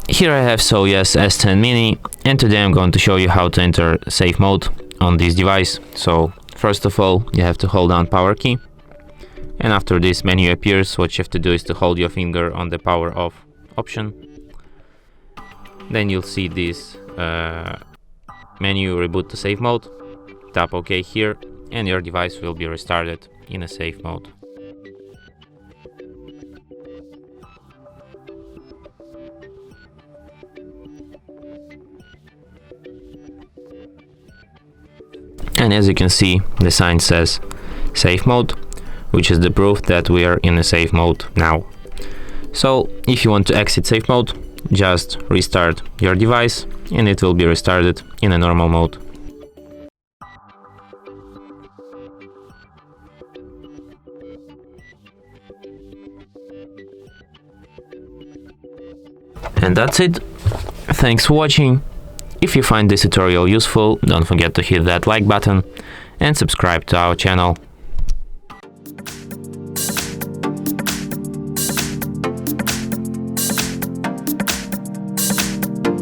Here I have SOYES S10 mini, and today I'm going to show you how to enter safe mode on this device. So first of all, you have to hold down power key, and after this menu appears, what you have to do is to hold your finger on the power off option. Then you'll see this menu reboot to safe mode. Tap OK here and your device will be restarted in a safe mode. And as you can see, the sign says safe mode, which is the proof that we are in a safe mode now. So if you want to exit safe mode, just restart your device and it will be restarted in a normal mode. And that's it. Thanks for watching. If you find this tutorial useful, don't forget to hit that like button and subscribe to our channel.